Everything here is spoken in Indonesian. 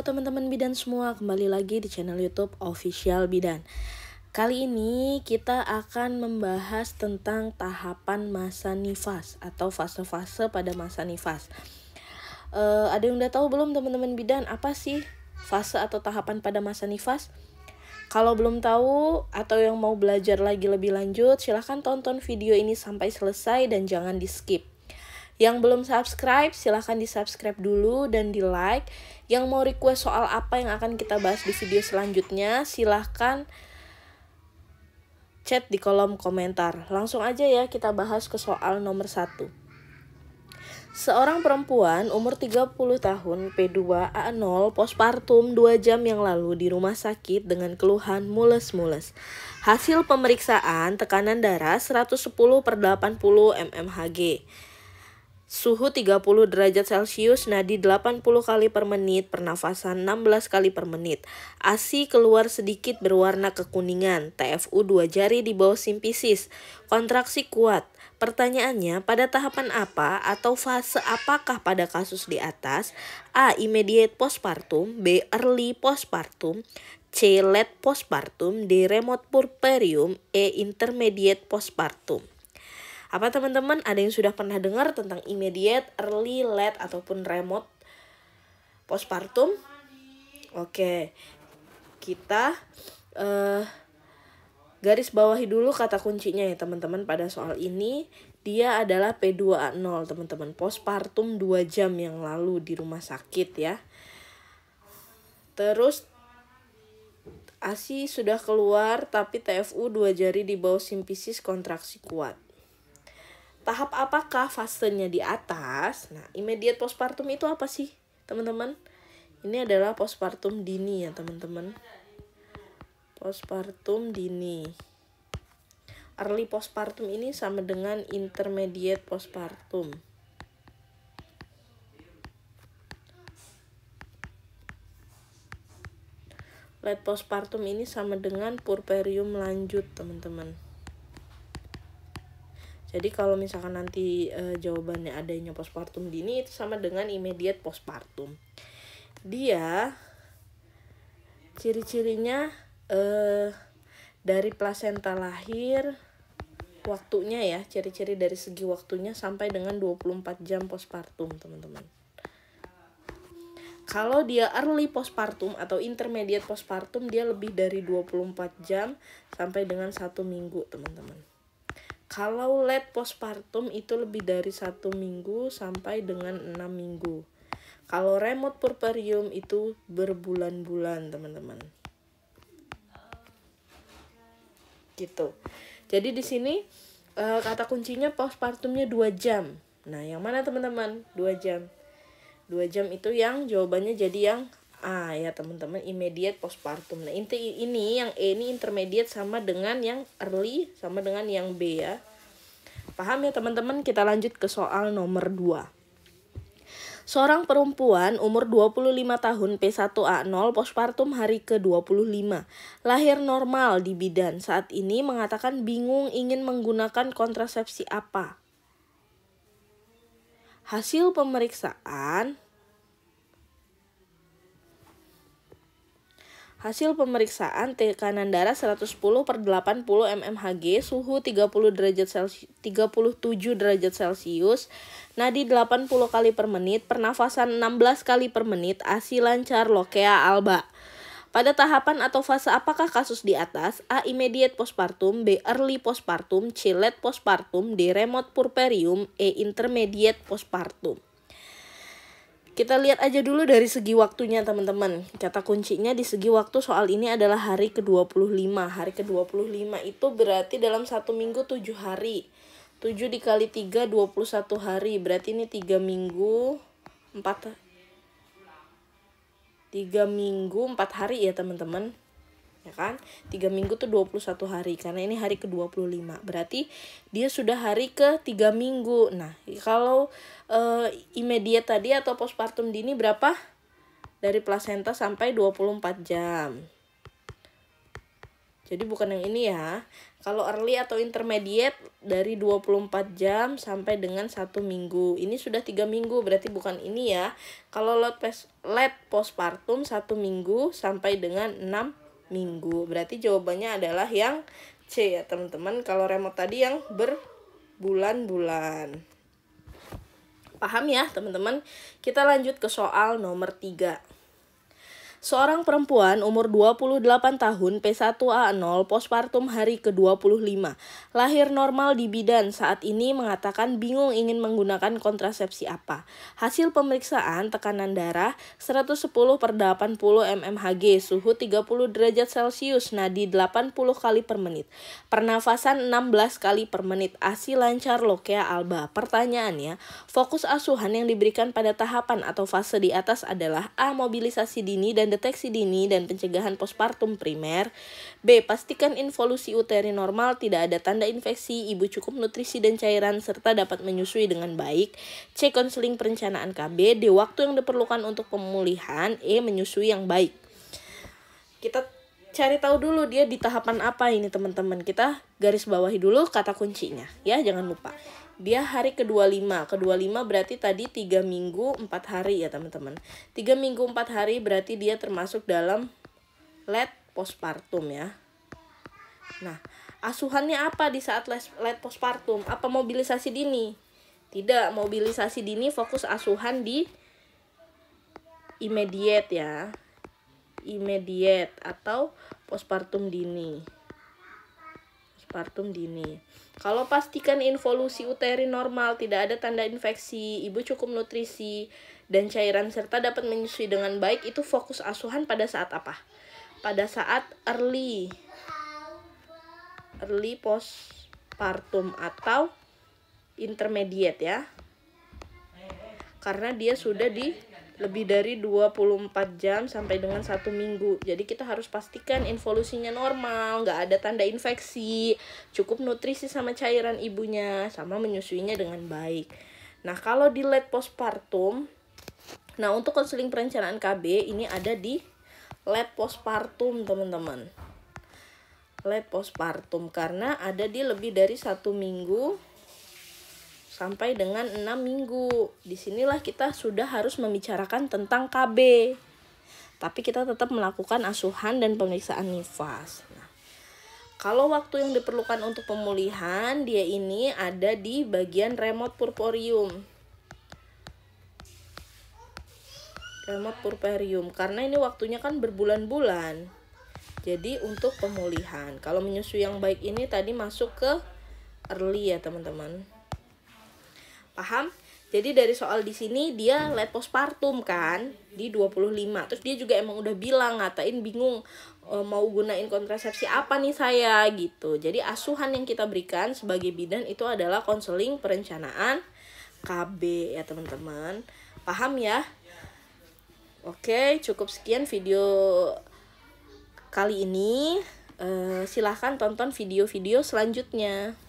Halo teman-teman bidan semua, kembali lagi di channel YouTube Official Bidan. Kali ini kita akan membahas tentang tahapan masa nifas atau fase-fase pada masa nifas. Ada yang udah tahu belum teman-teman bidan apa sih fase atau tahapan pada masa nifas? Kalau belum tahu atau yang mau belajar lagi lebih lanjut, silahkan tonton video ini sampai selesai dan jangan di skip. Yang belum subscribe, silahkan di subscribe dulu dan di like. Yang mau request soal apa yang akan kita bahas di video selanjutnya, silahkan chat di kolom komentar. Langsung aja ya kita bahas ke soal nomor 1. Seorang perempuan umur 30 tahun P2A0 postpartum 2 jam yang lalu di rumah sakit dengan keluhan mules-mules. Hasil pemeriksaan tekanan darah 110/80 mmHg. Suhu 30 derajat Celcius, nadi 80 kali per menit, pernafasan 16 kali per menit. ASI keluar sedikit berwarna kekuningan, TFU 2 jari di bawah simpisis, kontraksi kuat. Pertanyaannya, pada tahapan apa atau fase apakah pada kasus di atas? A. Immediate postpartum, B. Early postpartum, C. Late postpartum, D. Remote puerperium, E. Intermediate postpartum. Apa teman-teman ada yang sudah pernah dengar tentang immediate, early, late, ataupun remote postpartum? Oke, kita garis bawahi dulu kata kuncinya ya teman-teman pada soal ini. Dia adalah P2A0 teman-teman, postpartum 2 jam yang lalu di rumah sakit ya. Terus ASI sudah keluar tapi TFU 2 jari di bawah simpisis, kontraksi kuat. Tahap apakah fasenya di atas? Nah, immediate postpartum itu apa sih, teman-teman? Ini adalah postpartum dini ya, teman-teman. Postpartum dini. Early postpartum ini sama dengan intermediate postpartum. Late postpartum ini sama dengan puerperium lanjut, teman-teman. Jadi kalau misalkan nanti jawabannya adanya postpartum dini itu sama dengan immediate postpartum. Dia ciri-cirinya dari plasenta lahir waktunya ya, ciri-ciri dari segi waktunya sampai dengan 24 jam postpartum, teman-teman. Kalau dia early postpartum atau intermediate postpartum, dia lebih dari 24 jam sampai dengan 1 minggu, teman-teman. Kalau late postpartum itu lebih dari 1 minggu sampai dengan 6 minggu. Kalau remote puerperium itu berbulan-bulan, teman-teman. Gitu. Jadi di sini kata kuncinya postpartumnya 2 jam. Nah, yang mana teman-teman? 2 jam. 2 jam itu yang jawabannya jadi yang A ya teman-teman, immediate postpartum. Nah ini yang E ini intermediate sama dengan yang early sama dengan yang B ya. Paham ya teman-teman? Kita lanjut ke soal nomor 2. Seorang perempuan umur 25 tahun P1A0 postpartum hari ke-25. Lahir normal di bidan. Saat ini mengatakan bingung ingin menggunakan kontrasepsi apa. Hasil pemeriksaan tekanan darah 110/80 mmHg, suhu 37 derajat Celcius, nadi 80 kali per menit, pernafasan 16 kali per menit, ASI lancar, lokea alba. Pada tahapan atau fase apakah kasus di atas? A. Immediate postpartum, B. Early postpartum, C. Late postpartum, D. Remote puerperium, E. Intermediate postpartum. Kita lihat aja dulu dari segi waktunya teman-teman. Kata kuncinya di segi waktu soal ini adalah hari ke-25. Hari ke-25 itu berarti dalam 1 minggu 7 hari. 7 dikali 3, 21 hari. Berarti ini 3 minggu 4 hari ya teman-teman. Ya kan? 3 minggu tuh 21 hari. Karena ini hari ke-25. Berarti dia sudah hari ke-3 minggu. Nah, kalau immediate tadi atau postpartum dini berapa? Dari plasenta sampai 24 jam. Jadi bukan yang ini ya. Kalau early atau intermediate dari 24 jam sampai dengan 1 minggu. Ini sudah 3 minggu, berarti bukan ini ya. Kalau late postpartum 1 minggu sampai dengan 6 minggu. Berarti jawabannya adalah yang C ya teman-teman. Kalau remote tadi yang berbulan-bulan. Paham ya teman-teman? Kita lanjut ke soal nomor 3. Seorang perempuan umur 28 tahun P1A0 postpartum hari ke-25. Lahir normal di bidan, saat ini mengatakan bingung ingin menggunakan kontrasepsi apa. Hasil pemeriksaan tekanan darah 110/80 mmHg, suhu 30 derajat Celcius, nadi 80 kali per menit. Pernafasan 16 kali per menit, ASI lancar Lokea alba. Pertanyaannya, fokus asuhan yang diberikan pada tahapan atau fase di atas adalah A. Mobilisasi dini dan deteksi dini dan pencegahan postpartum primer. B. Pastikan involusi uteri normal, tidak ada tanda infeksi, ibu cukup nutrisi dan cairan, serta dapat menyusui dengan baik. C. Konseling perencanaan KB. D. Waktu yang diperlukan untuk pemulihan. E. Menyusui yang baik. Kita cari tahu dulu dia di tahapan apa ini teman-teman. Kita garis bawahi dulu kata kuncinya ya, jangan lupa. Dia hari ke-25. Ke-25 berarti tadi 3 minggu 4 hari ya teman-teman. 3 minggu 4 hari berarti dia termasuk dalam late postpartum ya. Nah, asuhannya apa di saat late postpartum? Apa mobilisasi dini? Tidak, mobilisasi dini fokus asuhan di immediate ya. Immediate atau postpartum dini. Postpartum dini. Kalau pastikan involusi uteri normal, tidak ada tanda infeksi, ibu cukup nutrisi dan cairan serta dapat menyusui dengan baik, itu fokus asuhan pada saat apa? Pada saat early postpartum atau intermediate ya. Karena dia sudah di lebih dari 24 jam sampai dengan 1 minggu. Jadi kita harus pastikan involusinya normal, nggak ada tanda infeksi, cukup nutrisi sama cairan ibunya, sama menyusuinya dengan baik. Nah, kalau di late postpartum, nah untuk konseling perencanaan KB ini ada di late postpartum teman-teman. Late postpartum karena ada di lebih dari 1 minggu sampai dengan 6 minggu. Disinilah kita sudah harus membicarakan tentang KB. Tapi kita tetap melakukan asuhan dan pemeriksaan nifas. Nah, kalau waktu yang diperlukan untuk pemulihan, dia ini ada di bagian remote puerperium. Remote puerperium. Karena ini waktunya kan berbulan-bulan. Jadi untuk pemulihan. Kalau menyusui yang baik ini tadi masuk ke early ya teman-teman. Paham? Jadi dari soal di sini dia late postpartum kan di 25. Terus dia juga emang udah bilang, ngatain bingung mau gunain kontrasepsi apa nih saya gitu. Jadi asuhan yang kita berikan sebagai bidan itu adalah konseling perencanaan KB ya teman-teman. Paham ya? Oke, cukup sekian video kali ini. Silahkan tonton video-video selanjutnya.